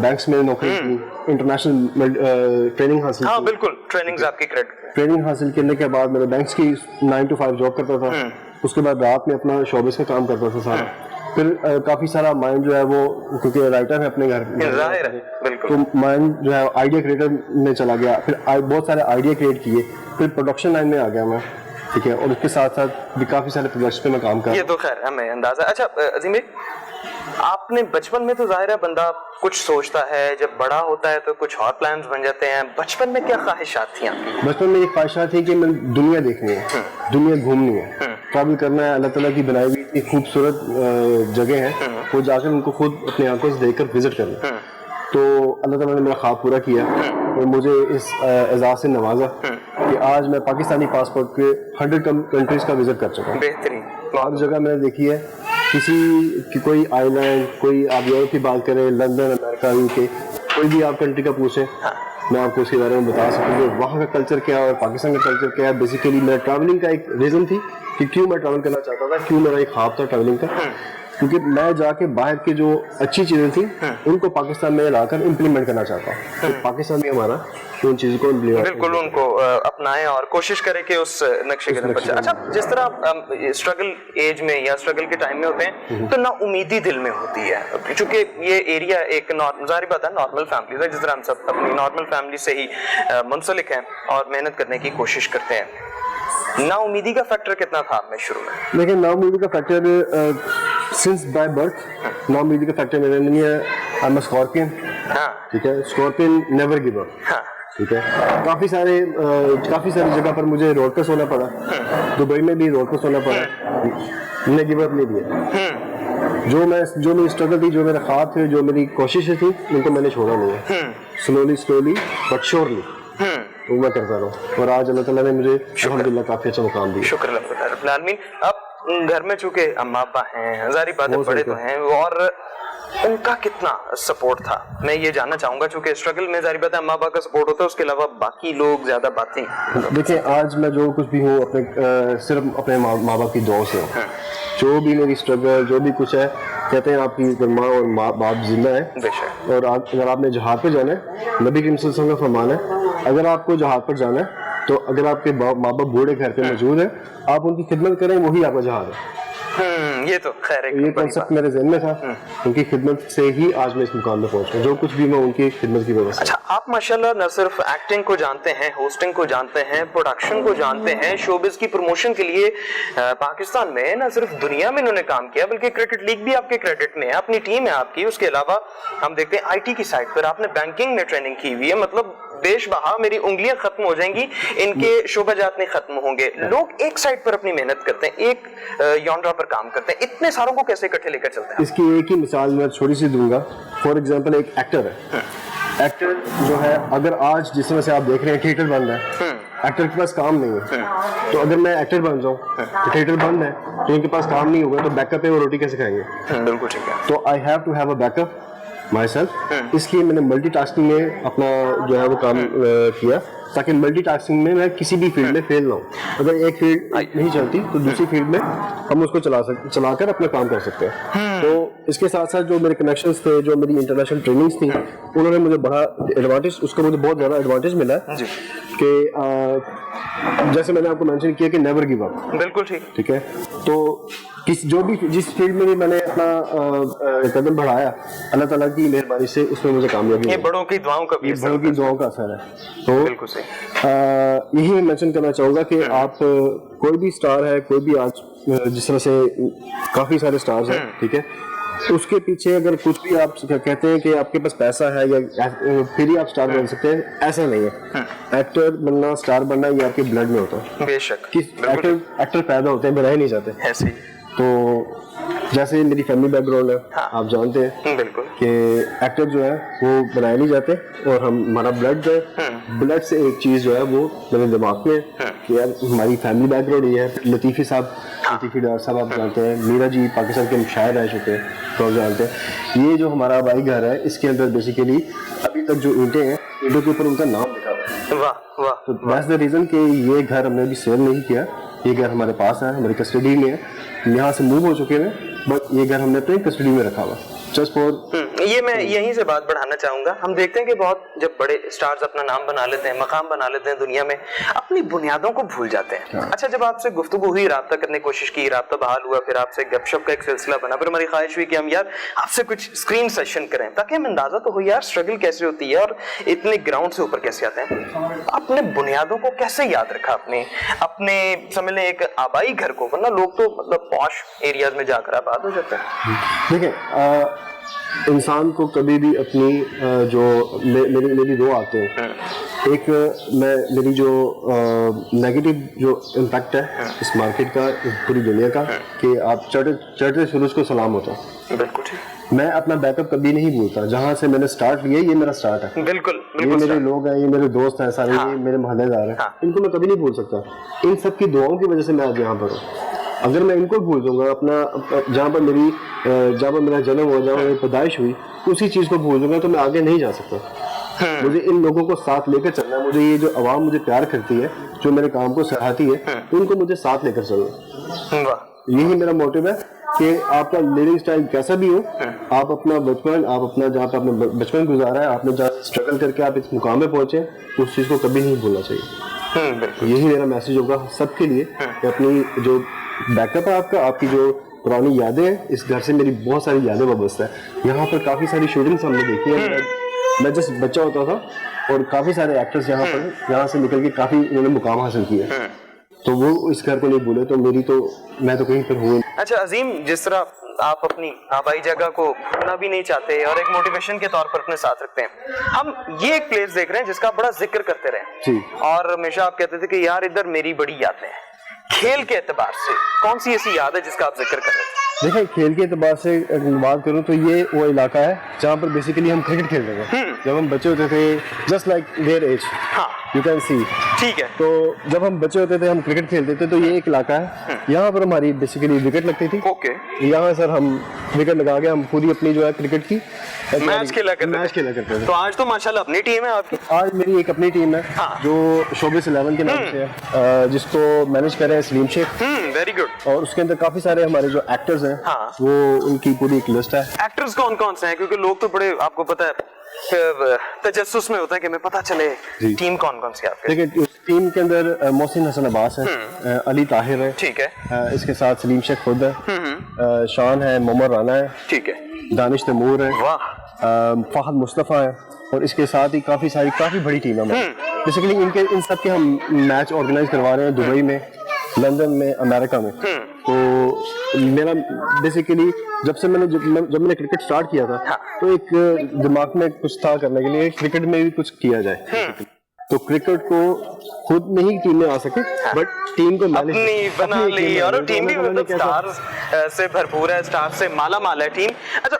Banks میں نوکری کی, انٹرنیشنل ٹریننگ حاصل ہاں کی. بالکل, ٹریننگز آپ کی کریڈٹ. ٹریننگ حاصل کرنے کے بعد میں نے بینکس کی 9 to 5 جاب کرتا تھا. اس کے بعد رات میں اپنا شوبز کا کام کرتا تھا سارا. پھر کافی سارا مائنڈ جو ہے وہ, کیونکہ رائٹر ہے اپنے گھر میں, ظاہر ہے بالکل, تو مائنڈ جو ہے آئیڈیا کریٹر میں چلا گیا. پھر بہت سارے آئیڈیا کریٹ کیے. پھر پروڈکشن لائن میں آ گیا میں, ٹھیک ہے, اور اس کے ساتھ ساتھ بھی کافی سارے پروجیکٹس پہ میں کام کر رہا ہوں. یہ تو خیر ہمیں اندازہ. اچھا عظیم بھائی, آپ نے بچپن میں تو ظاہر ہے بندہ کچھ سوچتا ہے, جب بڑا ہوتا ہے تو کچھ اور پلانز بن جاتے ہیں. بچپن میں کیا خواہشات تھیں آپ کی؟ بچپن میں یہ خواہشات تھی کہ میں دنیا دیکھنی ہے, دنیا گھومنی ہے, ٹریول کرنا ہے. اللہ تعالیٰ کی بنائی ہوئی اتنی خوبصورت جگہ ہیں, وہ جا کر ان کو خود اپنی آنکھوں سے دیکھ کر وزٹ کرنا. تو اللہ تعالیٰ نے میرا خواب پورا کیا اور مجھے اس اعزاز سے نوازا کہ آج میں پاکستانی پاسپورٹ کے 100 کنٹریز کا وزٹ کر چکا ہوں. بہترین. ہر جگہ میں نے دیکھی ہے. کسی کی کوئی آئی لینڈ, کوئی آپ یورپ کی بات کریں, لندن, امریکہ, UK, کوئی بھی آپ کنٹری کا پوچھیں, میں آپ کو اس کے بارے میں بتا سکوں کہ وہاں کا کلچر کیا ہے اور پاکستان کا کلچر کیا ہے. بیسیکلی میں ٹریولنگ کا ایک ریزن تھی کہ کیوں میں ٹریول کرنا چاہتا تھا, کیوں میرا ایک خواب تھا ٹریولنگ کا, کیونکہ میں جا کے باہر کی جو اچھی چیزیں تھیں ان کو پاکستان میں لا کر امپلیمنٹ کرنا چاہتا ہوں. پاکستان میں ہمارا ان چیزوں کو بالکل ان کو اپنائیں اور کوشش کریں کہ اس نقشے قدم پر چلیں. اچھا, جس طرح اسٹرگل ایج میں یا اسٹرگل کے ٹائم میں ہوتے ہیں تو نا امیدی دل میں ہوتی ہے, چونکہ یہ ایریا ایک ظاہر بات ہے نارمل فیملی ہے, جس طرح ہم سب اپنی نارمل فیملی سے ہی منسلک ہیں اور محنت کرنے کی کوشش کرتے ہیں. نا امیدی کا فیکٹر کتنا تھا آپ میں شروع میں؟ لیکن نا امیدی کا فیکٹر سنس بائی برتھ, نا امیدی کا فیکٹر میرے نہیں ہے. آئی ایم اے اسکارپین, ٹھیک ہے, اسکارپین نیور گیو اپ, ٹھیک ہے. کافی ساری جگہ پر مجھے روڈ پہ سونا پڑا, دبئی میں بھی روڈ پہ سونا پڑا, میں نے گیو اپ نہیں دیا. جو میری اسٹرگل تھی, جو میرے خواب تھے, جو میری کوششیں تھیں, ان کو میں نے چھوڑا نہیں ہے. سلولی بٹ شیورلی وہ میں کرتا رہا ہوں, اور آج اللہ تعالیٰ نے مجھے الحمدللہ کافی اچھا مقام دیا. شکر اللہ رب العالمین. اب گھر میں چونکہ اما ابا ہیں, ظاہری بات ہے بڑے تو ہیں, اور ان کا کتنا سپورٹ تھا میں یہ جاننا چاہوں گا, چونکہ اسٹرگل میں ظاہری بات ہے اما ابا کا سپورٹ ہوتا ہے, اس کے علاوہ باقی لوگ زیادہ باتیں. دیکھیں آج میں جو کچھ بھی ہوں اپنے صرف اپنے ماں باپ کی دعا سے ہوں. جو بھی میری اسٹرگل, جو بھی کچھ ہے, کہتے ہیں آپ کی ماں اور باپ زندہ ہے, اور اگر آپ نے جہاد پہ جانا ہے, نبی کریم صلی اللہ علیہ وسلم کا فرمان ہے, اگر آپ کو جہاد پر جانا ہے تو اگر آپ کے ماں باپ بوڑھے گھر پہ موجود ہیں, آپ ان کی خدمت کریں, وہی آپ کا جہاد ہے. یہ تو خیر یہ کنسپٹ میرے ذہن میں تھا, ان کی خدمت سے ہی آج میں اس مقام پہ پہنچا, جو کچھ بھی میں ان کی خدمت کی وجہ سے. اچھا, آپ ماشاءاللہ نہ صرف ایکٹنگ کو جانتے ہیں, ہوسٹنگ کو جانتے ہیں, پروڈکشن کو جانتے ہیں, شوبز کی پروموشن کے لیے پاکستان میں نہ صرف دنیا میں انہوں نے کام کیا, بلکہ کرکٹ لیگ بھی آپ کے کریڈٹ میں ہے, اپنی ٹیم ہے آپ کی. اس کے علاوہ ہم دیکھتے ہیں IT کی سائٹ پر آپ نے بینکنگ میں ٹریننگ کی ہوئی ہے, مطلب بیش بہا میری انگلیاں ختم ہو جائیں گی, ان کے شعبہ جات نہیں ختم ہوں گے. لوگ ایک سائٹ پر اپنی محنت کرتے ہیں, ایک یونڈرا پر کام کرتے ہیں, اتنے ساروں کو کیسے اکٹھے لے کر چلتے ہیں؟ اس کی ایک ہی مثال میں چھوٹی سی دوں گا. فار ایگزامپل ایک ایکٹر ہے, ایکٹر جو ہے اگر آج جس طرح سے آپ دیکھ رہے ہیں تھیٹر بند ہے, ایکٹر کے پاس کام نہیں ہے, تو اگر میں ایکٹر بن جاؤں تو تھیٹر بند ہے, تو ان کے پاس کام نہیں ہوگا, تو بیک اپ ہے, وہ روٹی کیسے کھائیں گے؟ بالکل ٹھیک ہے. تو I have to have a back up myself. اس لیے میں نے ملٹی ٹاسکنگ میں اپنا جو ہے وہ کام کیا, تاکہ ملٹی ٹاسکنگ میں میں کسی بھی فیلڈ میں فیل نہ ہوں. اگر ایک فیلڈ نہیں چلتی تو دوسری فیلڈ میں ہم اس کو چلا کر اپنا کام کر سکتے ہیں. تو اس کے ساتھ ساتھ جو میرے کنیکشنز تھے, جو میری انٹرنیشنل ٹریننگز تھیں, انہوں نے مجھے بڑا ایڈوانٹیج, اس کا مجھے بہت زیادہ ایڈوانٹیج ملا کہ جیسے میں نے آپ کو مینشن کیا کہ نیور گیو اپ. بالکل ٹھیک ہے. تو جو بھی جس فیلڈ میں بھی میں نے اپنا قدم بڑھایا, اللہ تعالیٰ کی مہربانی سے اس میں مجھے کامیابی. یہ بڑوں کی دعاؤں کا اثر ہے. تو بالکل صحیح. یہی میں مینشن کرنا چاہوں گا کہ آپ کوئی بھی اسٹار ہے, کوئی بھی آج جس طرح سے کافی سارے اسٹارز ہیں, ٹھیک ہے, اس کے پیچھے اگر کچھ بھی آپ کہتے ہیں کہ آپ کے پاس پیسہ ہے یا پھر ہی آپ اسٹار بن سکتے ہیں, ایسا نہیں ہے. ایکٹر بننا, اسٹار بننا یہ آپ کے بلڈ میں ہوتا ہے. بے شک. ایکٹر پیدا ہوتے ہیں, بنائے نہیں جاتے. ایسے تو جیسے میری فیملی بیک گراؤنڈ ہے, آپ جانتے ہیں بالکل کہ ایکٹر جو ہے وہ بنائے نہیں جاتے, اور ہمارا بلڈ جو ہے, بلڈ سے ایک چیز جو ہے وہ میرے دماغ میں کہ یار ہماری فیملی بیک گراؤنڈ یہ ہے. لطیفی صاحب, لطیفی ڈار صاحب آپ جانتے ہیں, میرا جی پاکستان کے شاعر رہ چکے ہیں, تو آپ جانتے ہیں. یہ جو ہمارا آبائی گھر ہے, اس کے اندر بیسیکلی ابھی تک جو اینٹیں ہیں, اینٹوں کے اوپر ان کا نام لکھا ہوا ہے. واہ واہ. تو دیٹس دی ریزن کہ یہ گھر ہم نے ابھی سیل نہیں کیا, یہ گھر ہمارے پاس ہے, ہماری کسٹڈی میں ہے, یہاں سے موو ہو چکے ہیں, بٹ یہ گھر ہم نے اپنے کسٹڈی میں رکھا ہوا جسٹ فور. یہ میں یہیں سے بات بڑھانا چاہوں گا. ہم دیکھتے ہیں کہ بہت جب بڑے اسٹارز اپنا نام بنا لیتے ہیں, مقام بنا لیتے ہیں دنیا میں, اپنی بنیادوں کو بھول جاتے ہیں. اچھا, جب آپ سے گفتگو ہوئی, رابطہ کرنے کی کوشش کی, رابطہ بحال ہوا, پھر آپ سے گپ شپ کا ایک سلسلہ بنا, پھر ہماری خواہش ہوئی کہ ہم یار آپ سے کچھ اسکرین سیشن کریں تاکہ ہم اندازہ تو ہو یار اسٹرگل کیسے ہوتی ہے اور اتنے گراؤنڈ سے اوپر کیسے آتے ہیں. اپنے بنیادوں کو کیسے یاد رکھا, اپنے سمجھ لیں ایک آبائی گھر کو, ورنہ لوگ تو مطلب پوش ایریاز میں جا کر آباد ہو جاتے ہیں. دیکھیں, انسان کو کبھی بھی اپنی جو میری دو آتے ہیں, ایک میری جو نیگیٹو جو امپیکٹ ہے اس مارکیٹ کا, پوری دنیا کا, کہ آپ چڑھتے سورج کو سلام ہوتا. بالکل ٹھیک. میں اپنا بیک اپ کبھی نہیں بھولتا, جہاں سے میں نے سٹارٹ لیا یہ میرا سٹارٹ ہے. بالکل یہ میرے لوگ ہیں, یہ میرے دوست ہیں سارے, یہ میرے محلے دار ہیں, ان کو میں کبھی نہیں بھول سکتا. ان سب کی دعاؤں کی وجہ سے میں آج یہاں پر ہوں. اگر میں ان کو بھول دوں گا, اپنا جہاں پر میرا جنم ہوا, جہاں میری پیدائش ہوئی, اسی چیز کو بھول دوں گا تو میں آگے نہیں جا سکتا. مجھے ان لوگوں کو ساتھ لے کر چلنا ہے. مجھے یہ جو عوام مجھے پیار کرتی ہے, جو میرے کام کو سراہتی ہے, ان کو مجھے ساتھ لے کر چلنا. یہی میرا موٹیو ہے کہ آپ کا لیونگ سٹائل کیسا بھی ہو, آپ اپنا بچپن, آپ اپنا جہاں پہ آپ نے بچپن گزارا ہے, آپ نے جہاں اسٹرگل کر کے آپ اس مقام پہ پہنچے, اس چیز کو کبھی نہیں بھولنا چاہیے. یہی میرا میسج ہوگا سب کے لیے کہ اپنی جو بیک اپ ہے آپ کی جو پرانی یادیں ہیں, اس گھر سے میری بہت ساری یادیں وابستہ ہیں. یہاں پر کافی ساری شوٹنگس ہم نے دیکھی ہیں. میں جس بچہ ہوتا تھا اور کافی سارے ایکٹرز یہاں سے نکل کے کافی انہوں نے مقام حاصل کیا, تو وہ اس گھر کو نہیں بھولے, تو میں تو کہیں پر ہوں. اچھا عظیم, جس طرح آپ اپنی آبائی جگہ کو بھولنا بھی نہیں چاہتے اور ایک موٹیویشن کے طور پر اپنے ساتھ رکھتے ہیں, ہم یہ ایک پلیس دیکھ رہے ہیں جس کا بڑا ذکر کرتے رہے, اور ہمیشہ آپ کہتے تھے کہ یار ادھر میری بڑی یادیں ہیں. کھیل کے اعتبار سے کون سی ایسی یاد ہے جس کا آپ ذکر کر رہے تھے؟ دیکھیں, کھیل کے اعتبار سے بات کروں تو یہ وہ علاقہ ہے جہاں پر بیسیکلی ہم کرکٹ کھیلتے تھے جب ہم بچے ہوتے تھے, just like their age, you can see. ٹھیک ہے. تو جب ہم بچے ہوتے تھے ہم کرکٹ کھیلتے تھے, تو یہ ایک علاقہ ہے, یہاں پر ہماری بیسیکلی وکٹ لگتی تھی. یہاں سر ہم وکٹ لگا کے ہم پوری اپنی جو ہے کرکٹ کی میچ کھیلا کرتے تھے. تو آج تو ماشاءاللہ اپنی ٹیم ہے آپ کی. آج میری ایک اپنی ٹیم ہے جو شوبز 11 کے نام سے ہے, جس کو مینیج کر رہے ہیں سلیم شیخ. Very good. اور اس کے اندر کافی سارے ہمارے جو ایکٹرز ہیں, وہ ان کی پوری ایک لسٹ ہے. ایکٹرز کون کون سے ہیں, کیونکہ لوگ تو بڑے آپ کو پتا ہے تجسس میں ہوتا ہے کہ ہمیں پتا چلے ٹیم کون کون سی آپ کے. دیکھیں, اس ٹیم کے اندر محسن حسن عباس ہے, علی طاہر ہے, ٹھیک ہے, اس کے ساتھ سلیم شیخ خود ہے, شان ہے, محمد رانا ہے, ٹھیک ہے, دانش تیمور ہے, واہ, فہد مصطفیٰ ہے, اور اس کے ساتھ ہی کافی بڑی ٹیم ہے. بیسیکلی ان سب کے ہم میچ آرگنائز کروا رہے ہیں دبئی میں, لندن میں, امریکہ میں. تو میرا بیسیکلی جب میں نے کرکٹ سٹارٹ کیا تھا تو ایک دماغ میں کچھ تھا کرنے کے لیے کرکٹ میں بھی کچھ کیا جائے. تو کرکٹ کو خود نہیں ٹیم میں آ سکے, بٹ ٹیم کو اپنی بنا لی, اور ٹیم بھی مطلب سٹارز سے بھرپور ہے, سٹار سے مالا مال ہے ٹیم. اچھا,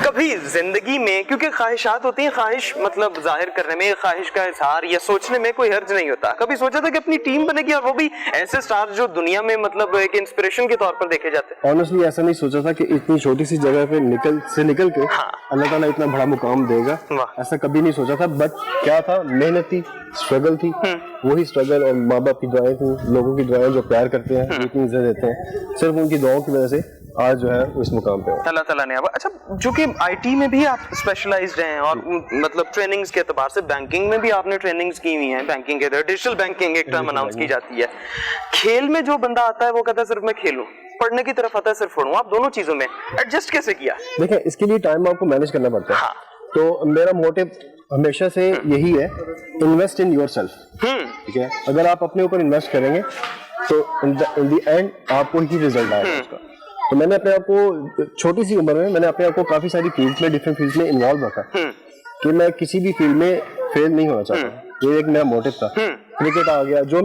کبھی زندگی میں, کیونکہ خواہشات ہوتی ہیں, خواہش مطلب ظاہر کرنے میں, خواہش کا اظہار یا سوچنے میں کوئی حرج نہیں ہوتا, کبھی سوچا تھا کہ اپنی ٹیم بنے گی, اور وہ بھی ایسے سٹار جو دنیا میں مطلب ایک انسپریشن کے طور پر دیکھے جاتے ہیں؟ آنیسٹلی ایسا نہیں سوچا تھا کہ اتنی چھوٹی سی جگہ پہ نکل کے اللہ تعالیٰ اتنا بڑا مقام دے گا, ایسا کبھی نہیں سوچا تھا. بٹ کیا تھا, محنت تھی, اسٹرگل تھی, وہی اسٹرگل اور ماں باپ کی دعائیں تھیں, لوگوں کی دعائیں جو پیار کرتے ہیں, اتنی عزت دیتے ہیں, صرف ان کی دعاؤں کی وجہ سے آج جو ہے اس مقام پہ اللہ تعالیٰ نے. اچھا, چونکہ آئی ٹی میں بھی آپ اسپیشلائزڈ ہیں, اور مطلب ٹریننگز کے اعتبار سے بینکنگ میں بھی آپ نے ٹریننگز کی ہوئی ہیں, بینکنگ کے ڈیجیٹل بینکنگ ایک ٹرم اناؤنس کی جاتی ہے. کھیل میں جو بندہ آتا ہے وہ کہتا ہے صرف میں کھیلوں, پڑھنے کی طرف آتا ہے صرف پڑھوں, آپ دونوں چیزوں میں ایڈجسٹ کیسے کیا؟ دیکھیں, اس کے لیے ٹائم آپ کو مینیج کرنا پڑتا ہے. تو میرا موٹیو ہمیشہ سے یہی ہے, انویسٹ ان یور سیلف. ٹھیک ہے, اگر آپ اپنے اوپر انویسٹ کریں گے تو ان دی اینڈ آپ کو ہی ریزلٹ آئے گا اس کا. تو میں نے اپنے آپ کو چھوٹی سی عمر میں اپنے آپ کو کافی ساری فیلڈ میں, ڈفرینٹ فیلڈ میں انوالو رکھا کہ میں کسی بھی فیلڈ میں فیل نہیں ہونا چاہتا. یہ ایک میرا موٹیو تھا. کرکٹ آ گیا, جو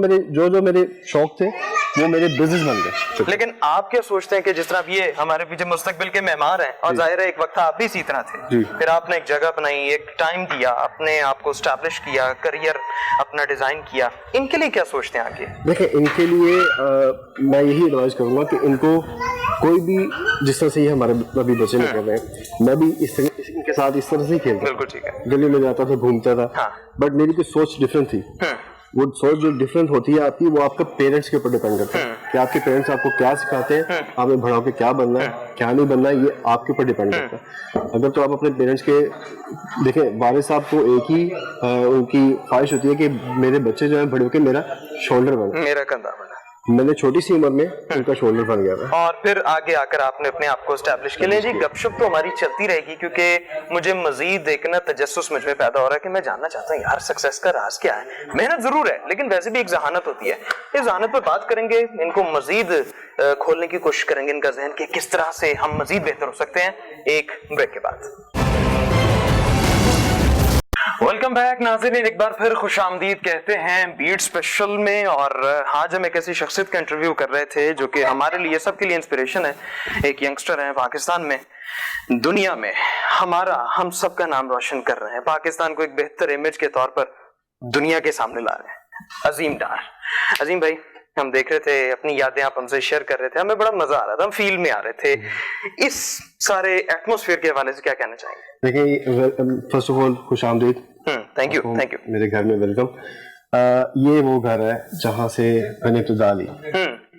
میرے شوق تھے وہ میرے بزنس بن گئے. لیکن آپ کیا سوچتے ہیں کہ جس طرح یہ ہمارے پیچھے مستقبل کے معمار ہیں, اور ظاہر ہے ایک وقت آپ بھی اسی طرح تھے, پھر آپ نے ایک جگہ بنائی, ایک ٹائم دیا, اپنے آپ کو اسٹیبلش کیا, کریئر اپنا ڈیزائن کیا, ان کے لیے کیا سوچتے ہیں آگے؟ دیکھیں, ان کے لیے میں یہی ایڈوائز کروں گا کہ ان کو کوئی بھی, جس طرح سے یہ ہمارے ابھی بچے میں کر رہے ہیں, میں بھی ان کے ساتھ اس طرح سے ہی کھیلتا. بالکل ٹھیک ہے. گلی میں جاتا تھا, گھومتا تھا, بٹ میری کچھ سوچ ڈفرینٹ تھی. وہ سوچ جو ڈفرینٹ ہوتی ہے آپ کی وہ آپ کا پیرنٹس کے اوپر ڈیپینڈ کرتا ہے کہ آپ کے پیرنٹس آپ کو کیا سکھاتے ہیں, آپ نے بڑا ہو کے کیا بننا ہے کیا نہیں بننا ہے, یہ آپ کے اوپر ڈیپینڈ کرتا ہے. اگر تو آپ اپنے پیرنٹس کے دیکھیں, والد صاحب کو ایک ہی ان کی خواہش ہوتی ہے کہ میرے بچے جو ہیں بڑے ہو کے میرا شولڈر بنے, میرا کندھا بنا. میں نے چھوٹی سی عمر میں ان کا شولڈر بن گیا تھا. اور پھر آگے آ کر آپ نے اپنے آپ کو اسٹیبلش کیا. جی گپ شپ تو ہماری چلتی رہے گی کیونکہ مجھے مزید ایک نا تجسس مجھ میں پیدا ہو رہا ہے کہ میں جاننا چاہتا ہوں یار سکسیس کا راز کیا ہے. محنت ضرور ہے لیکن ویسے بھی ایک ذہانت ہوتی ہے. اس ذہانت پر بات کریں گے, ان کو مزید کھولنے کی کوشش کریں گے, ان کا ذہن کہ کس طرح سے ہم مزید بہتر ہو سکتے ہیں, ایک بریک کے بعد. ویلکم بیک ناظرین, ایک بار پھر خوش آمدید کہتے ہیں بیٹ اسپیشل میں. اور آج ہم ایک ایسی شخصیت کا انٹرویو کر رہے تھے جو کہ ہمارے لیے سب کے لیے انسپریشن ہے. ایک ینگسٹر ہیں پاکستان میں, دنیا میں ہمارا ہم سب کا نام روشن کر رہے ہیں, پاکستان کو ایک بہتر امیج کے طور پر دنیا کے سامنے لا رہے ہیں. عظیم ڈار. عظیم بھائی, ہم دیکھ رہے تھے اپنی یادیں آپ ہم سے شیئر کر رہے تھے, ہمیں بڑا مزہ آ رہا تھا, ہم فیل میں آ رہے تھے. اس سارے ایٹموسفیئر کے حوالے سے کیا کہنا چاہیں گے؟ دیکھیں, فرسٹ آف آل خوش آمدید. Thank you thank you. میرے گھر میں ویلکم. یہ وہ گھر ہے جہاں سے میں نے ابتدا لی,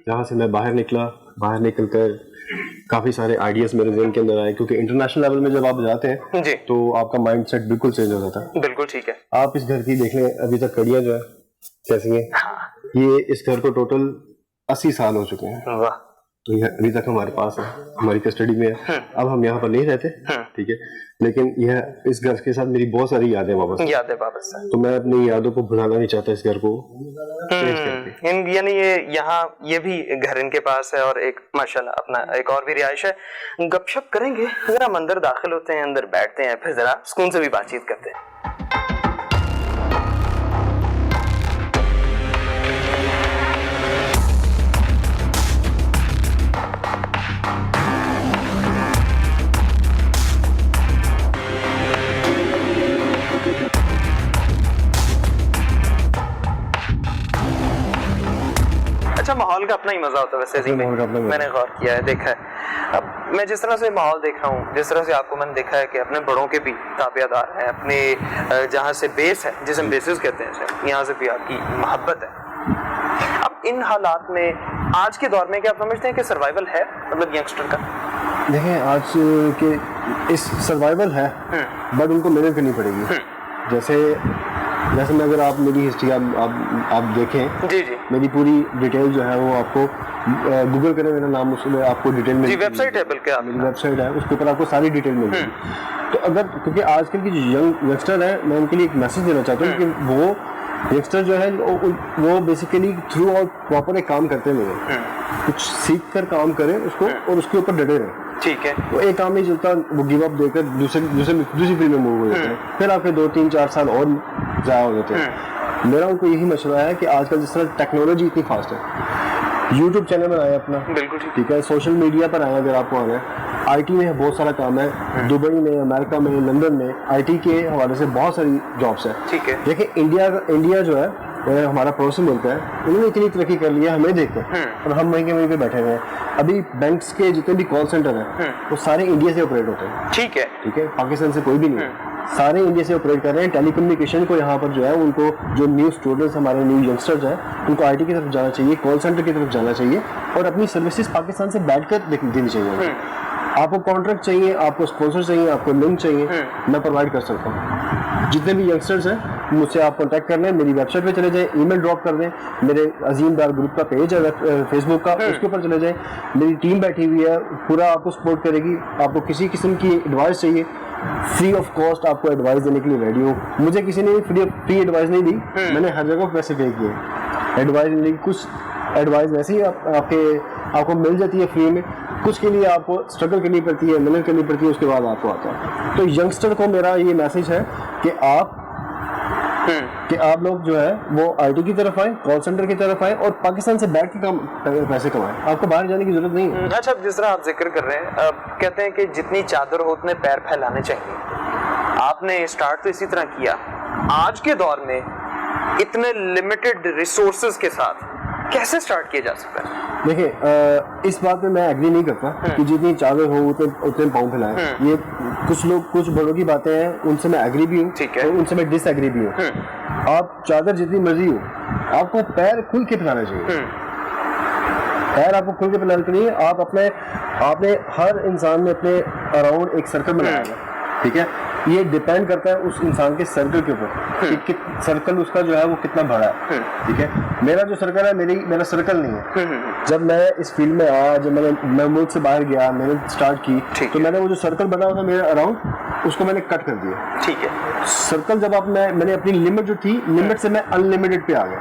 جہاں سے میں باہر نکلا. باہر نکل کر کافی سارے آئیڈیاز میرے ذہن کے اندر آئے, کیونکہ انٹرنیشنل لیول میں جب آپ جاتے ہیں جی تو آپ کا مائنڈ سیٹ بالکل چینج ہو جاتا ہے. بالکل ٹھیک ہے. آپ اس گھر کی دیکھ لیں, ابھی تک کڑیاں جو ہے کیسی ہیں, یہ اس گھر کو ٹوٹل 80 سال ہو چکے ہیں. واہ. تو یہ ابھی تک ہمارے پاس ہے, ہماری کسٹڈی میں ہے. اب ہم یہاں پر نہیں رہتے, ٹھیک ہے, لیکن یہ اس گھر کے ساتھ میری بہت ساری یادیں وابستہ ہیں. تو میں اپنی یادوں کو بھلانا نہیں چاہتا اس گھر کو. یعنی یہ یہاں یہ بھی گھر ان کے پاس ہے اور ایک ماشاءاللہ اپنا ایک اور بھی رہائش ہے. گپ شپ کریں گے, ذرا ہم اندر داخل ہوتے ہیں, اندر بیٹھتے ہیں, پھر ذرا سکون سے بھی بات چیت کرتے ہیں. اچھا, ماحول کا اپنا ہی مزہ ہوتا ہے ویسے. میں نے غور کیا ہے, دیکھا ہے. اب میں جس طرح سے ماحول دیکھ رہا ہوں, جس طرح سے آپ کو میں نے دیکھا ہے کہ اپنے بڑوں کے بھی تابع دار ہیں, اپنے جہاں سے بیس ہے, جسے ہم بیسز کہتے ہیں, یہاں سے بھی آپ کی محبت ہے. اب ان حالات میں آج کے دور میں کیا آپ سمجھتے ہیں کہ سروائیول ہے مطلب ینگسٹر کا؟ دیکھیں, آج کے اس سروائیول ہے بٹ ان کو محنت کرنی پڑے گی. جیسے میں اگر آپ میری ہسٹری آپ دیکھیں, جی جی, میری پوری ڈیٹیل جو ہے وہ آپ کو گوگل کریں, میرا نام اس میں آپ کو ڈیٹیل مل, ویب سائٹ ہے, بلکہ میری ویب سائٹ ہے, اس کے اوپر آپ کو ساری ڈیٹیل مل گی. تو اگر کیونکہ آج کل کی جو ینگسٹر ہیں, میں ان کے لیے ایک میسج دینا چاہتا ہوں کہ وہ ینگسٹر جو ہے وہ بیسیکلی تھرو آؤٹ پراپر ایک کام کرتے نہیں, کچھ سیکھ کر کام کریں اس کو اور اس کے اوپر ڈٹے رہیں. ٹھیک ہے. تو ایک کام نہیں چلتا, وہ گیو اپ دے کر دوسری فیلڈ میں موو ہو جاتے ہیں, پھر آپ کے 2-3-4 سال اور ضائع ہو جاتے ہیں. میرا ان کو یہی مشورہ ہے کہ آج کل جس طرح ٹیکنالوجی اتنی فاسٹ ہے, یوٹیوب چینل بنائیں اپنا, بالکل ٹھیک ہے, سوشل میڈیا پر آئیں اگر آپ کو آنا ہے. آئی ٹی میں بہت سارا کام ہے, دبئی میں, امریکہ میں, لندن میں آئی ٹی کے حوالے سے بہت ساری جابس ہیں. ٹھیک ہے. دیکھیں انڈیا جو ہے ہمارا پڑوسی ملک ہے, انہوں نے اتنی ترقی کر لی ہے ہمیں دیکھ کر, اور ہم وہیں پہ بیٹھے ہوئے ہیں. ابھی بینکس کے جتنے بھی کال سینٹر ہیں وہ سارے انڈیا سے آپریٹ ہوتے ہیں. ٹھیک ہے. ٹھیک ہے, پاکستان سے کوئی بھی نہیں ہے, سارے انڈیا سے آپریٹ کر رہے ہیں. ٹیلی کمیونیکیشن کو یہاں پر جو ہے ان کو جو نیو اسٹوڈنٹس ہمارے نیو ینگسٹرز ہیں ان کو آئی ٹی کی طرف جانا چاہیے, کال سینٹر کی طرف جانا چاہیے, اور اپنی سروسز پاکستان سے بیٹھ کر دینی چاہیے. آپ کو کانٹریکٹ چاہیے, آپ کو اسپانسر چاہیے, آپ کو لنک چاہیے, میں پرووائڈ کر سکتا ہوں. جتنے بھی ینگسٹرز ہیں مجھ سے آپ کانٹیکٹ کر لیں, میری ویب سائٹ پہ چلے جائیں, ای میل ڈراپ کر دیں, میرے عظیم دار گروپ کا پیج ہے فیس بک کا, اس کے اوپر چلے جائیں. میری ٹیم بیٹھی ہوئی ہے, پورا آپ کو سپورٹ کرے گی. آپ کو کسی قسم کی ایڈوائس چاہیے, فری آف کاسٹ آپ کو ایڈوائس دینے کے لیے ریڈی ہوں. مجھے کسی نے فری ایڈوائس نہیں دی, میں نے ہر جگہ پیسے پے کیے ایڈوائس دینے کی. کچھ ایڈوائس ویسے ہی آپ کو مل جاتی ہے فری میں, کچھ کے لیے آپ کو اسٹرگل کرنی پڑتی ہے, محنت کرنی پڑتی ہے, اس کے بعد آپ کو آتا ہے. تو ینگسٹر کو میرا یہ میسج ہے کہ آپ لوگ جو ہے وہ آئی ٹی کی طرف آئیں, کال سینٹر کی طرف آئیں, اور پاکستان سے بیٹھ کے پیسے کمائیں. آپ کو باہر جانے کی ضرورت نہیں ہے. اچھا, جس طرح آپ ذکر کر رہے ہیں, کہتے ہیں کہ جتنی چادر ہو اتنے پیر پھیلانے چاہیے. آپ نے اسٹارٹ تو اسی طرح کیا. آج کے دور میں اتنے لمیٹڈ ریسورسز کے ساتھ کیسے اسٹارٹ کیا جا سکتا ہے؟ دیکھیں, اس بات میں ایگری نہیں کرتا کہ جتنی چادر ہو اتنے پاؤں پھیلائیں. یہ کچھ بڑوں کی باتیں ہیں, ان سے میں ایگری بھی ہوں اور ان سے میں ڈس ایگری بھی ہوں. آپ چادر جتنی مرضی ہو آپ کو پیر کھل کے پلانا چاہیے. پیر آپ کو کھل کے پلانا چاہیے. آپ نے ہر انسان میں اپنے اراؤنڈ ایک سرکل بنایا ہے, ٹھیک ہے. یہ ڈیپینڈ کرتا ہے اس انسان کے سرکل کے اوپر کہ سرکل اس کا جو ہے وہ کتنا بڑا ہے, ٹھیک ہے. میرا جو سرکل ہے میرا سرکل نہیں ہے. جب میں اس فیلڈ میں آیا, جب میں ملک سے باہر گیا, میں نے اسٹارٹ کی, تو میں نے وہ جو سرکل بنا ہوا تھا میرے اراؤنڈ اس کو میں نے کٹ کر دیا, ٹھیک ہے. سرکل جب میں نے اپنی لمٹ جو تھی, لمٹ سے میں انلمیٹڈ پہ آ گیا.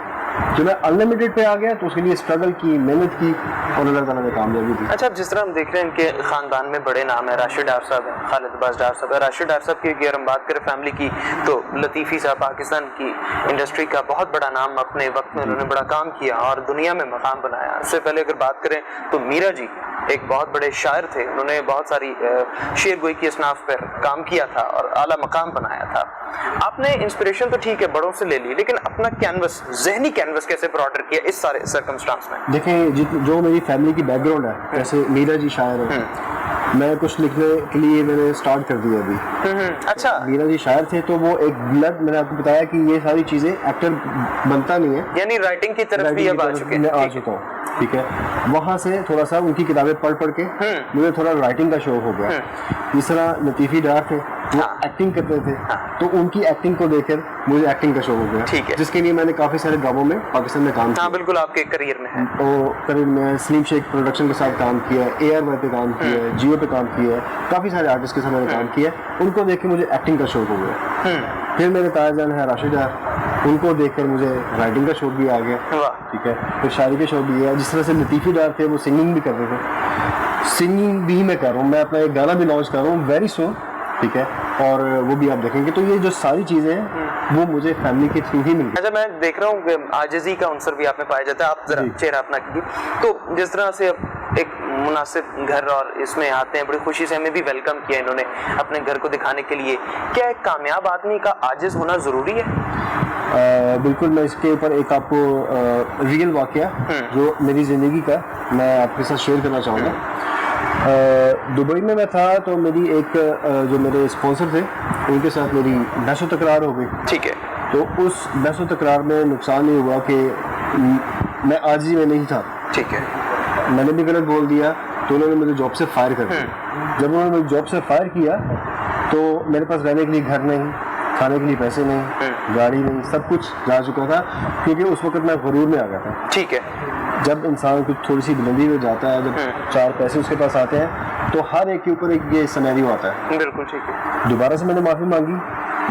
جو میں انلمیٹڈ پہ آ گیا تو اس کے لیے اسٹرگل کی, محنت کی, اور اللہ تعالیٰ نے کامیابی دی. اچھا, جس طرح ہم دیکھ رہے ہیں ان کے خاندان میں بڑے نام ہیں, راشد ڈار صاحب ہیں, خالد عباس ڈار صاحب ہیں. راشد ڈار صاحب کی اگر ہم بات کریں فیملی کی تو لطیفی صاحب پاکستان کی انڈسٹری کا بہت بڑا نام, اپنے وقت میں انہوں نے بڑا کام کیا اور دنیا میں مقام بنایا. اس سے پہلے اگر بات کریں تو میرا جی ایک بہت بڑے شاعر تھے, انہوں نے بہت ساری شعر گوئی کی اصناف پر کام کیا تھا اور اعلیٰ مقام بنایا تھا. آپ نے انسپریشن تو ٹھیک ہے بڑوں سے لے لی, لیکن اپنا کینوس, ذہنی کینوس کیسے براڈر کیا اس سارے سرکمسٹانس میں؟ دیکھیں, جو میری فیملی کی بیک گراؤنڈ ہے, جیسے میرا جی شاعر ہے, میں کچھ لکھنے کے لیے میں نے اسٹارٹ کر دیا ابھی. اچھا, میرا جی شاعر تھے تو وہ ایک بلڈ, میں نے آپ کو بتایا کہ یہ ساری چیزیں ایکٹر بنتا نہیں ہے, یعنی رائٹنگ کی طرف بھی اب آ چکے ہیں. آ چکا ہوں, ٹھیک ہے. وہاں سے تھوڑا سا ان کی کتابیں پڑھ کے مجھے تھوڑا رائٹنگ کا شوق ہو گیا. جس طرح لطیفی ڈار تھے, وہ ایکٹنگ کرتے تھے, تو ان کی ایکٹنگ کو دیکھ کر مجھے ایکٹنگ کا شوق ہو گیا, جس کے لیے میں نے کافی سارے ڈراموں میں پاکستان میں کام کیا. بالکل آپ کے کریئر میں ہے. تو کریئر میں سلیم شیخ پروڈکشن کے ساتھ کام کیا ہے, AR پہ کام کیا ہے, جیو پہ کام کیا ہے, کافی سارے آرٹسٹ کے ساتھ میں نے کام کیا ہے. ان کو دیکھ کے مجھے ایکٹنگ کا شوق ہو گیا. پھر میرے تایا جان ہے راشد ڈار, ان کو دیکھ کر مجھے رائٹنگ کا شوق بھی آ گیا, ٹھیک ہے. پھر شاعری کا شوق بھی ہے. جس طرح سے لطیفی ڈار تھے, وہ سنگنگ بھی کرتے تھے, سنگنگ بھی میں کر رہا ہوں. میں اپنا ایک گانا بھی لانچ کر رہا ہوں ویری سون, ٹھیک ہے, اور وہ بھی آپ دیکھیں گے. تو یہ جو ساری چیزیں ہیں وہ مجھے فیملی کے تھرو ہی ملی. اچھا, میں دیکھ رہا ہوں کہ عاجزی کا عنصر بھی آپ میں پایا جاتا ہے. آپ ذرا چہرہ اپنا کیجیے. تو جس طرح سے اب ایک مناسب گھر اور اس میں آتے ہیں, بڑی خوشی سے ہمیں بھی ویلکم کیا انہوں نے اپنے گھر کو دکھانے کے لیے. کیا ایک کامیاب آدمی کا عاجز ہونا ضروری ہے؟ بالکل. میں اس کے اوپر ایک آپ کو ریئل واقعہ جو میری زندگی کا میں آپ کے ساتھ شیئر کرنا چاہوں گا. دبئی میں تھا, تو میری ایک جو میرے اسپانسر تھے ان کے ساتھ میری بحث و تکرار ہو گئی, ٹھیک ہے. تو اس بحث و تکرار میں نقصان یہ ہوا کہ میں عاجزی میں نہیں تھا, ٹھیک ہے. میں نے بھی غلط بول دیا, تو انہوں نے مجھے جاب سے فائر کر دیا. جب انہوں نے مجھے جاب سے فائر کیا تو میرے پاس رہنے کے لیے گھر نہیں, کھانے کے لیے پیسے نہیں, گاڑی نہیں, سب کچھ جا چکا تھا, کیونکہ اس وقت میں غرور میں آ گیا تھا. ٹھیک ہے. جب انسان کچھ تھوڑی سی بلندی میں جاتا ہے, جب 4 پیسے اس کے پاس آتے ہیں, تو ہر ایک کے اوپر ایک یہ سینیریو آتا ہے. بالکل ٹھیک ہے. دوبارہ سے میں نے معافی مانگی,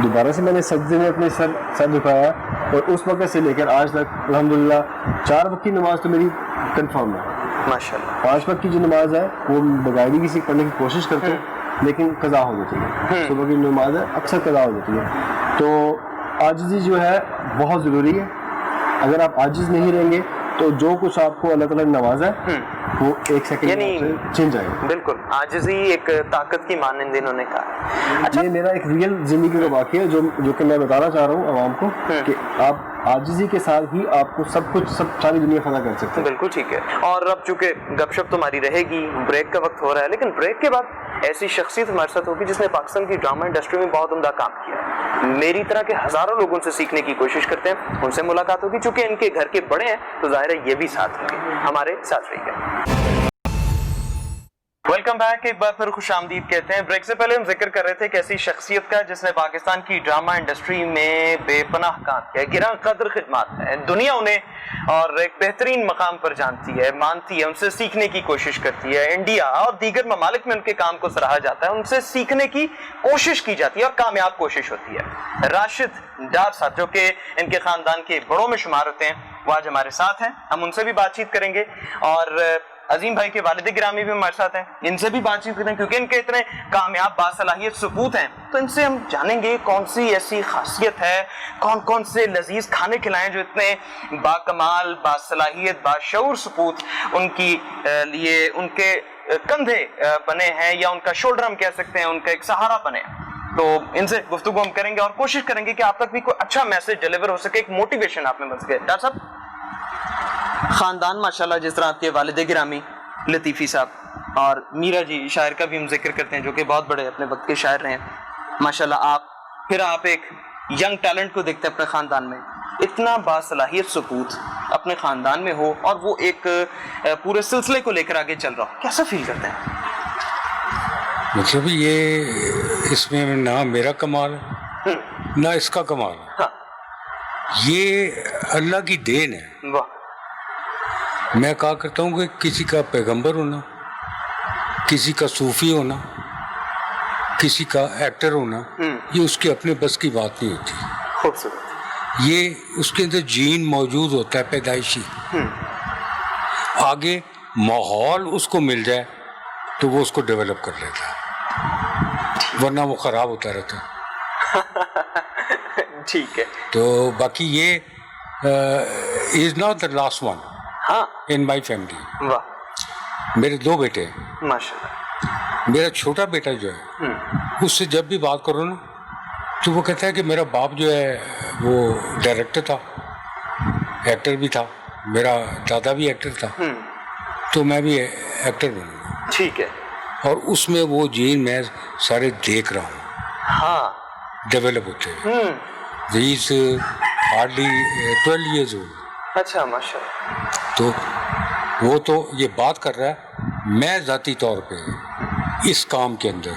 دوبارہ سے میں نے سجدے میں اپنے سر جھکایا, اور اس وقت سے لے کر آج تک الحمدللہ 4 وقت کی نماز تو میری کنفرم ہے, ماشاءاللہ. 5 وقت کی جو نماز ہے وہ باقاعدگی سے پڑھنے کی کوشش کرتے ہیں, لیکن قضا ہو جاتی ہے. صبح کی نماز ہے اکثر قضا ہو جاتی ہے. تو عاجزی جو ہے بہت ضروری ہے. اگر آپ عاجز نہیں رہیں گے تو جو کچھ آپ کو اللہ تعالیٰ نے نوازا ہے وہ ایک سیکنڈ میں چھن جائے گا. بالکل, عاجزی ایک طاقت کی مانند انہوں نے کہا. یہ میرا ایک ریئل زندگی کا واقعہ ہے جو کہ میں بتانا چاہ رہا ہوں عوام کو, کہ آپ عاجزی کے ساتھ ہی آپ کو سب ساری دنیا فتح کر سکتے ہیں. بالکل ٹھیک ہے. اور اب چونکہ گپ شپ تمہاری رہے گی, بریک کا وقت ہو رہا ہے, لیکن بریک کے بعد ایسی شخصیت ہمارے ساتھ ہوگی جس نے پاکستان کی ڈرامہ انڈسٹری میں بہت عمدہ کام کیا ہے. میری طرح کے ہزاروں لوگوں سے سیکھنے کی کوشش کرتے ہیں, ان سے ملاقات ہوگی. چونکہ ان کے گھر کے بڑے ہیں تو ظاہر ہے یہ بھی ساتھ ہوں گے. ہمارے ساتھ رہیے. ویلکم بیک, ایک بار پھر خوش آمدید کہتے ہیں. بریک سے پہلے ہم ذکر کر رہے تھے کہ ایسی شخصیت کا جس نے پاکستان کی ڈرامہ انڈسٹری میں بے پناہ کام کیا, گراں قدر خدمات ہے, دنیا انہیں اور ایک بہترین مقام پر جانتی ہے, مانتی ہے, ان سے سیکھنے کی کوشش کرتی ہے. انڈیا اور دیگر ممالک میں ان کے کام کو سراہا جاتا ہے, ان سے سیکھنے کی کوشش کی جاتی ہے اور کامیاب کوشش ہوتی ہے. راشد ڈار صاحب جو کہ ان کے خاندان کے بڑوں میں شمار ہوتے ہیں, وہ آج ہمارے ساتھ ہیں. ہم ان سے بھی بات چیت کریں گے, اور عظیم بھائی کے والد گرامی بھی ہمارے ساتھ ہیں, ان سے بھی بات چیت کریں گے کیونکہ ان کے اتنے کامیاب باصلاحیت سپوت ہیں. تو ان سے ہم جانیں گے کون سی ایسی خاصیت ہے, کون سے لذیذ کھانے کھلائیں جو اتنے باکمال, باصلاحیت, باشعور سپوت ان کی لیے ان کے کندھے بنے ہیں, یا ان کا شولڈر ہم کہہ سکتے ہیں, ان کا ایک سہارا بنے. تو ان سے گفتگو ہم کریں گے اور کوشش کریں گے کہ آپ تک بھی کوئی اچھا میسج ڈیلیور ہو سکے, ایک موٹیویشن آپ میں بن سکے. ڈاکٹر صاحب, خاندان ماشاءاللہ جس طرح آپ کے والد گرامی لطیفی صاحب, اور میرا جی شاعر کا بھی ہم ذکر کرتے ہیں جو کہ بہت بڑے اپنے وقت کے شاعر رہے ہیں ماشاءاللہ. آپ ایک ینگ ٹیلنٹ کو دیکھتے ہیں اپنے خاندان میں, اتنا باصلاحیت سپوت اپنے خاندان میں ہو اور وہ ایک پورے سلسلے کو لے کر آگے چل رہا ہو, کیسا فیل کرتے ہیں؟ مطلب یہ اس میں نہ میرا کمال ہے نہ اس کا کمال ہے, ہاں, یہ اللہ کی دین ہے. واہ, میں کہا کرتا ہوں کہ کسی کا پیغمبر ہونا, کسی کا صوفی ہونا, کسی کا ایکٹر ہونا, یہ اس کے اپنے بس کی بات نہیں ہوتی. خوبصورت. یہ اس کے اندر جین موجود ہوتا ہے پیدائشی, آگے ماحول اس کو مل جائے تو وہ اس کو ڈیولپ کر لیتا ہے, ورنہ وہ خراب ہوتا رہتا ہے. ٹھیک ہے. تو باقی یہ is not the last one ہاں, ان مائی فیملی. واہ, میرے 2 بیٹے ہیں. ماشاء اللہ. میرا چھوٹا بیٹا جو ہے اس سے جب بھی بات کرو نا تو وہ کہتا ہے کہ میرا باپ جو ہے وہ ڈائریکٹر تھا, ایکٹر بھی تھا, میرا دادا بھی ایکٹر تھا, تو میں بھی ایکٹر بنوں گا. ٹھیک ہے. اور اس میں وہ جین میں سارے دیکھ رہا ہوں ہاں, ڈیولپ ہوتے ہیں. He's hardly 12 years old. اچھا, ماشاء اللہ. تو وہ تو یہ بات کر رہا ہے. میں ذاتی طور پہ اس کام کے اندر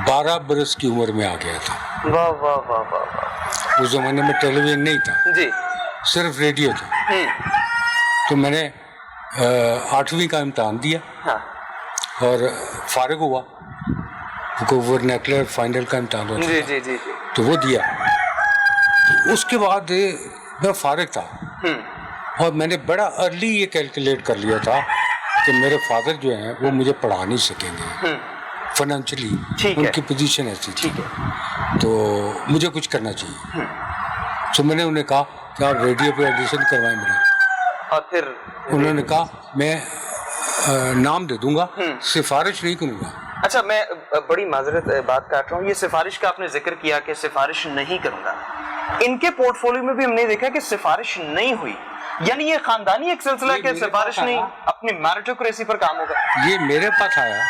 12 برس کی عمر میں آ گیا تھا. واہ واہ واہ واہ واہ. اس زمانے میں ٹیلی ویژن نہیں تھا, جی, صرف ریڈیو تھا. تو میں نے 8ویں کا امتحان دیا ہاں, اور فارغ ہوا, کیونکہ ورنیکولر فائنل کا امتحان ہوتا جی تھا. جی جی جی. تو وہ دیا. اس کے بعد میں فارغ تھا اور میں نے بڑا ارلی یہ کیلکولیٹ کر لیا تھا کہ میرے فادر جو ہیں وہ مجھے پڑھا نہیں سکیں گے فائنینشلی, ان کی پوزیشن ایسی تھی, تو مجھے کچھ کرنا چاہیے. تو میں نے انہیں کہا کہ آپ ریڈیو پہ ایڈیشن کروائیں میرا, اور پھر انہوں نے کہا میں نام دے دوں گا, سفارش نہیں کروں گا. اچھا, میں بڑی معذرت بات کاٹ رہا ہوں, یہ سفارش کا آپ نے ذکر کیا کہ سفارش نہیں کروں گا, ان کے پورٹ فولیو میں بھی ہم نے دیکھا کہ سفارش نہیں ہوئی, یعنی یہ خاندانی ایک سلسلہ کہ سفارش نہیں, اپنی میریٹوکریسی پر کام ہوگا. یہ میرے پاس آیا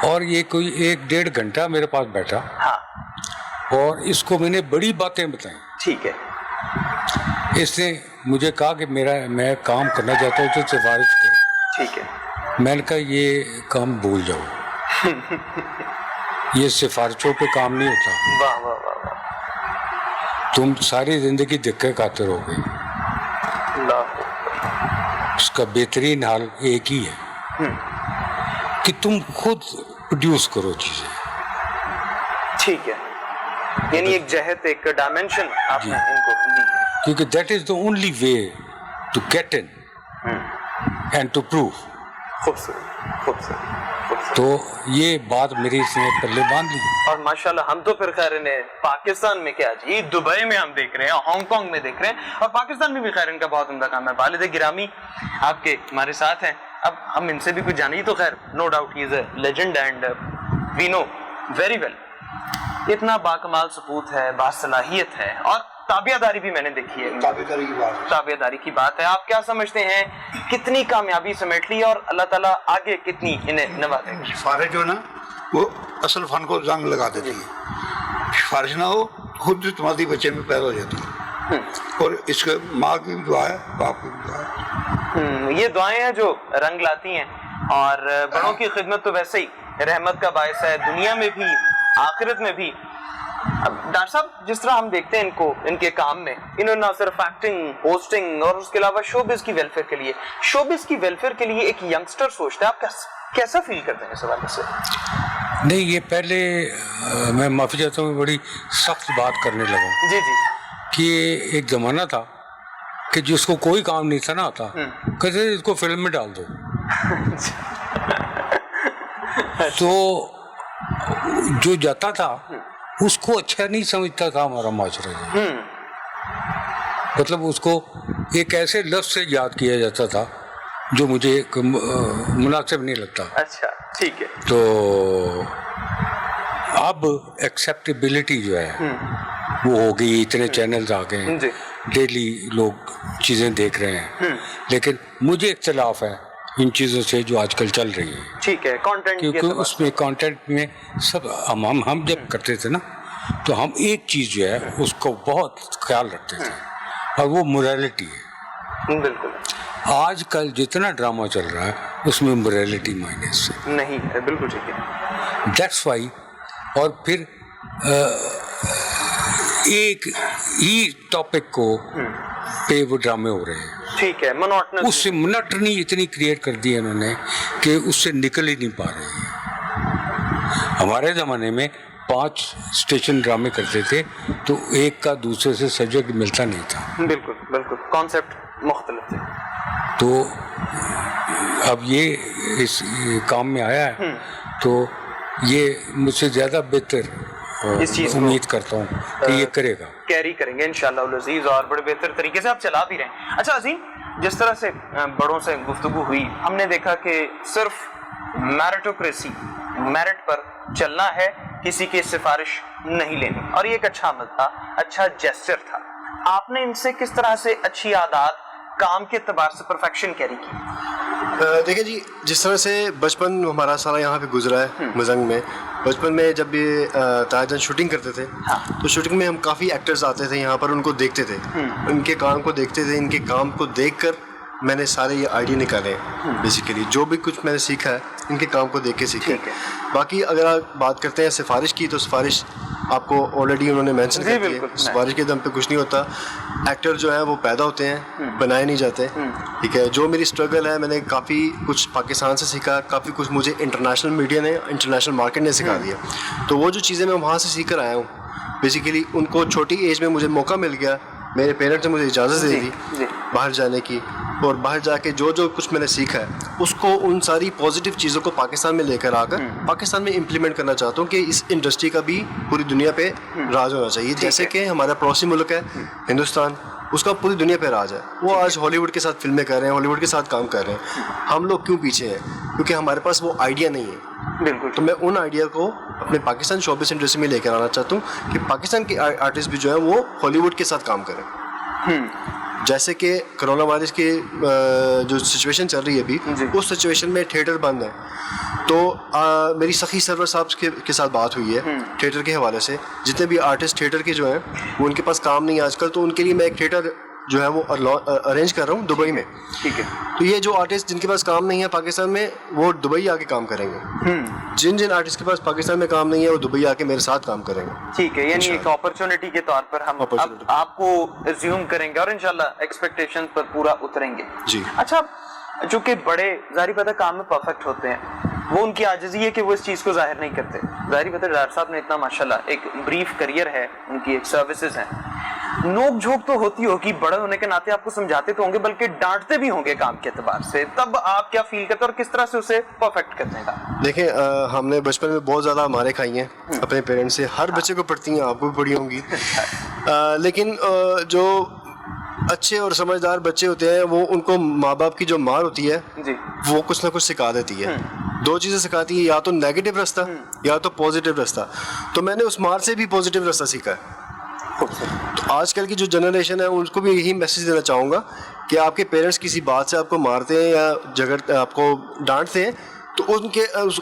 اور یہ کوئی 1-1.5 گھنٹہ میرے پاس بیٹھا, ہاں, اور اس کو میں نے بڑی باتیں بتائیں. ٹھیک ہے. اس نے مجھے کہا کہ میں کام کرنا چاہتا ہوں تو سفارش کریں. ٹھیک ہے. میں نے کہا یہ کام بھول جاؤ, یہ سفارشوں پہ کام نہیں ہوتا. واہ واہ واہ واہ. تم ساری زندگی دھکے کھاتے رہو گے, اس کا بہترین حال ایک ہی ہے کہ تم خود پروڈیوس کرو چیزیں. ٹھیک ہے, یعنی ایک جہت, ایک ڈائمینشن آپ نے ان کو دی, کیونکہ that is the only way to get in and to prove. خوبصورت خوبصورت. تو یہ بات میری اس نے پلے باندھ لی. اور ماشاءاللہ ہم تو پھر خیر انہیں پاکستان میں کیا جی, دبئی میں ہم دیکھ رہے ہیں, ہانگ کانگ میں دیکھ رہے ہیں, اور پاکستان میں بھی خیر ان کا بہت عمدہ کام ہے. والد گرامی آپ کے ہمارے ساتھ ہیں, اب ہم ان سے بھی کچھ جانیں تو خیر no doubt he is a legend and we know very well. اتنا باکمال سپوت ہے, باصلاحیت ہے, اور تابعداری بھی میں نے دیکھی ہے. تابعداری کی بات ہے. آپ کیا سمجھتے ہیں کتنی کامیابی سمیٹ لی اور اللہ تعالیٰ آگے کتنی انہیں نوازے گا؟ سفارش جو ہے نا وہ اصل فن کو زنگ لگا دیتی ہے. سفارش نہ ہو خود اعتمادی بچے میں پیدا ہو جاتی ہے, اور اس کے ماں کی بھی دعا ہے, باپ کی بھی دعا ہے. یہ دعائیں ہیں جو رنگ لاتی ہیں, اور بڑوں کی خدمت تو ویسے ہی رحمت کا باعث ہے, دنیا میں بھی آخرت میں بھی. اب ڈاکٹر صاحب جس طرح ہم دیکھتے ہیں ان کو, ان کے کام میں انہوں نے نہ صرف ایکٹنگ, ہوسٹنگ, اور اس کے علاوہ شوبز کی ویلفیئر کے لیے, شوبز کی ویلفیئر کے لیے ایک ینگسٹر سوچتا ہے, آپ کیسا فیل کرتے ہیں اس حوالے سے؟ نہیں, یہ پہلے میں معافی چاہتا ہوں, بڑی سخت بات کرنے لگا. جی جی. کہ ایک زمانہ تھا کہ جس کو کوئی کام نہیں تھا نا آتا, کہتے اس کو فلم میں ڈال دو. تو جو جاتا تھا اس کو اچھا نہیں سمجھتا تھا ہمارا معاشرہ. مطلب اس کو ایک ایسے لفظ سے یاد کیا جاتا تھا جو مجھے مناسب نہیں لگتا. اچھا, ٹھیک ہے. تو اب ایکسیپٹیبلٹی جو ہے وہ ہو گئی, اتنے چینلز آ گئے ہیں, ڈیلی لوگ چیزیں دیکھ رہے ہیں, لیکن مجھے اختلاف ہے ان چیزوں سے جو آج کل چل رہی ہیں. ٹھیک ہے, کانٹینٹ, کیونکہ اس میں کانٹینٹ میں سب ہم جب کرتے تھے نا تو ہم ایک چیز جو ہے اس کو بہت خیال رکھتے تھے اور وہ موریلٹی ہے. بالکل. آج کل جتنا ڈرامہ چل رہا ہے اس میں موریلٹی مائنس نہیں ہے. بالکل ٹھیک ہے. That's why. اور پھر ایک ہی ٹاپک کو پہ وہ ڈرامے ہو رہے ہیں. ٹھیک ہے. منوٹنس. اس سے منٹنی اتنی کریٹ کر دی ہے انہوں نے کہ اس سے نکل ہی نہیں پا رہے ہیں. ہمارے زمانے میں 5 اسٹیشن ڈرامے کرتے تھے تو ایک کا دوسرے سے سبجیکٹ ملتا نہیں تھا. بالکل بالکل. کانسیپٹ مختلف تھے. تو اب یہ اس کام میں آیا ہے تو یہ مجھ سے زیادہ بہتر اس چیز امید کرتا ہوں کہ یہ کرے گا. کیری کریں گے انشاءاللہ العزیز اور بڑے بہتر طریقے سے آپ چلا بھی رہے ہیں. اچھا عظیم، جس طرح سے بڑوں سے گفتگو ہوئی ہم نے دیکھا کہ صرف میرٹوکریسی، میرٹ پر چلنا ہے، کسی کی سفارش نہیں لینی، اور یہ ایک اچھا عمل تھا، اچھا جیسچر تھا. آپ نے ان سے کس طرح سے اچھی عادات کام کے اعتبار سے پرفیکشن کیری کی؟ دیکھیں جی، جس طرح سے بچپن ہمارا سارا یہاں پہ گزرا ہے مزنگ میں. بچپن میں جب بھی تاجن شوٹنگ کرتے تھے تو شوٹنگ میں ہم کافی ایکٹرز آتے تھے یہاں پر، ان کو دیکھتے تھے، ان کے کام کو دیکھتے تھے. ان کے کام کو دیکھ کر میں نے سارے یہ آئیڈیا نکالے ہیں. بیسیکلی جو بھی کچھ میں نے سیکھا ہے ان کے کام کو دیکھ کے سیکھا ہے. باقی اگر آپ بات کرتے ہیں سفارش کی تو سفارش آپ کو آلریڈی انہوں نے مینشن کر دی ہے. سفارش کے دم پہ کچھ نہیں ہوتا. ایکٹر جو ہیں وہ پیدا ہوتے ہیں، بنائے نہیں جاتے. ٹھیک ہے. جو میری اسٹرگل ہے، میں نے کافی کچھ پاکستان سے سیکھا، کافی کچھ مجھے انٹرنیشنل میڈیا نے، انٹرنیشنل مارکیٹ نے سکھا دیا. تو وہ جو چیزیں میں وہاں سے سیکھ کر آیا ہوں، بیسیکلی ان کو چھوٹی ایج میں مجھے موقع مل گیا. میرے پیرنٹس نے مجھے اجازت دے دی باہر جانے کی، اور باہر جا کے جو کچھ میں نے سیکھا ہے اس کو، ان ساری پازیٹیو چیزوں کو پاکستان میں لے کر آ کر پاکستان میں امپلیمنٹ کرنا چاہتا ہوں کہ اس انڈسٹری کا بھی پوری دنیا پہ راج ہونا چاہیے. جیسے کہ ہمارا پڑوسی ملک ہے ہندوستان، اس کا پوری دنیا پہ راج ہے. وہ آج ہالی ووڈ کے ساتھ فلمیں کر رہے ہیں، ہالی ووڈ کے ساتھ کام کر رہے ہیں. ہم لوگ کیوں پیچھے ہیں؟ کیونکہ ہمارے پاس وہ آئیڈیا نہیں ہے. بالکل. تو میں ان آئیڈیا کو اپنے پاکستان شوبز انڈسٹری میں لے کر آنا چاہتا ہوں کہ پاکستان کے آرٹسٹ بھی جو ہیں وہ ہالی ووڈ کے ساتھ کام کریں. جیسے کہ کرونا وائرس کی جو سچویشن چل رہی ہے ابھی، اس سچویشن میں تھیٹر بند ہے. تو میری سخی سرور صاحب کے ساتھ بات ہوئی ہے تھیٹر کے حوالے سے. جتنے بھی آرٹسٹ تھیٹر کے جو ہیں وہ ان کے پاس کام نہیں ہے آج کل، تو ان کے لیے میں ایک تھیٹر جو ہے وہ ارینج کر رہا ہوں دبئی میں. ٹھیک ہے. تو یہ جو آرٹسٹ جن کے پاس کام نہیں ہے پاکستان میں، وہ دبئی آ کے کام کریں گے. جن آرٹسٹ کے پاس پاکستان میں کام نہیں ہے وہ دبئی آ کے میرے ساتھ کام کریں گے. ٹھیک ہے. یعنی ایک اپرچونٹی کے طور پر ہم آپ کو ریزیوم کریں گے اور انشاءاللہ ایکسپیکٹیشن پر پورا اتریں گے. جی. اچھا، چونکہ بڑے ظاہری پتہ کام میں پرفیکٹ ہوتے ہیں، وہ ان کی عاجزی ہے کہ وہ اس چیز کو ظاہر نہیں کرتے. ظاہری پتہ ڈاکٹر صاحب نے اتنا ماشاءاللہ ایک بریف کریئر ہے، ان کی ایک سروسز ہیں. نوک جھوک تو ہوتی ہوگی، بڑے ہونے کے ناطے آپ کو سمجھاتے تو ہوں گے، بلکہ ڈانٹتے بھی ہوں گے کام کے اعتبار سے. تب آپ کیا فیل کرتے ہیں اور کس طرح سے اسے پرفیکٹ کرنے کا؟ دیکھیں، ہم نے بچپن میں بہت زیادہ مارے کھائی ہیں اپنے پیرنٹس سے. ہر بچے کو پڑتی ہیں، آپ کو بھی پڑی ہوں گی. لیکن جو اچھے اور سمجھدار بچے ہوتے ہیں وہ، ان کو ماں باپ کی جو مار ہوتی ہے وہ کچھ نہ کچھ سکھا دیتی ہے. 2 چیزیں سکھاتی ہے، یا تو نیگیٹو رستہ یا تو پازیٹیو رستہ. تو میں نے اس مار سے بھی پازیٹیو رستہ سیکھا ہے. تو آج کل کی جو جنریشن ہے ان کو بھی یہی میسج دینا چاہوں گا کہ آپ کے پیرنٹس کسی بات سے آپ کو مارتے ہیں یا آپ کو ڈانٹتے ہیں تو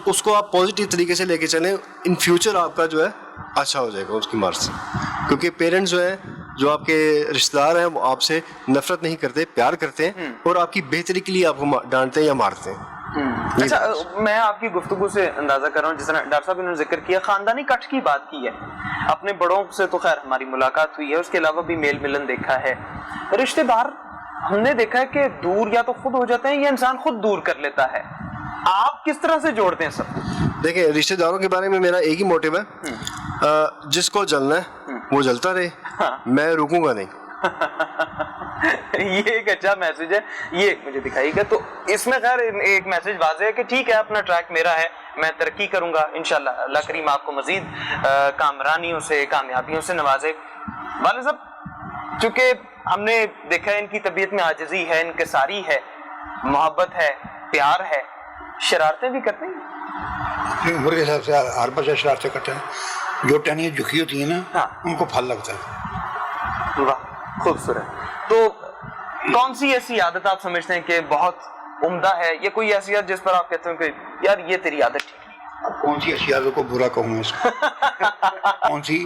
اس کو آپ پازیٹیو طریقے سے لے کے چلیں. ان فیوچر آپ کا جو ہے اچھا ہو جائے گا اس کی مار سے. کیونکہ پیرنٹس جو ہیں، جو آپ کے رشتہ دار ہیں، وہ آپ سے نفرت نہیں کرتے، پیار کرتے ہیں اور آپ کی بہتری کے لیے آپ کو ڈانٹتے ہیں یا مارتے ہیں. اچھا، میں آپ کی گفتگو سے اندازہ کر رہا ہوں، جس طرح ڈاکٹر صاحب نے ذکر کیا خاندانی کٹ کی بات کی ہے. اپنے بڑوں سے تو خیر ہماری ملاقات ہوئی ہے، اس کے علاوہ بھی میل ملن دیکھا ہے. رشتہ دار ہم نے دیکھا ہے کہ دور یا تو خود ہو جاتے ہیں یا انسان خود دور کر لیتا ہے. آپ کس طرح سے جوڑتے ہیں سب؟ دیکھیں، رشتہ داروں کے بارے میں میرا ایک ہی موٹیو ہے، جس کو جلنا ہے وہ جلتا رہے، میں رکوں گا نہیں. یہ ایک اچھا میسج ہے، یہ مجھے دکھائیے گا. تو اس میں خیر ایک میسج واضح ہے کہ ٹھیک ہے، اپنا ٹریک میرا ہے، میں ترقی کروں گا انشاءاللہ. اللہ کریم آپ کو مزید کامرانیوں سے، کامیابیوں سے نوازے. والد صاحب، چونکہ ہم نے دیکھا ہے ان کی طبیعت میں عاجزی ہے، انکساری ہے، محبت ہے، پیار ہے، شرارتیں بھی کرتے ہیں. عمر کے حساب سے ہر بچہ شرارتیں کرتے ہیں. جو ٹہنیاں جھکی ہوتی ہیں نا، ان کو پھل لگتا ہے. واہ، خوبصورت. تو کون سی ایسی عادت آپ سمجھتے ہیں کہ بہت عمدہ ہے، یا کوئی ایسی عادت جس پر آپ کہتے ہیں کہ یار یہ تیری عادت ٹھیک نہیں؟ کون سی ایسی عادت کو برا کہوں اس کو؟ کون سی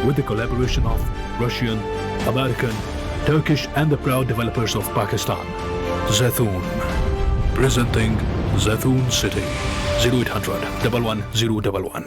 with the collaboration of Russian, American, Turkish and the proud developers of Pakistan. Zethoon, presenting Zethoon City. 0800 11011.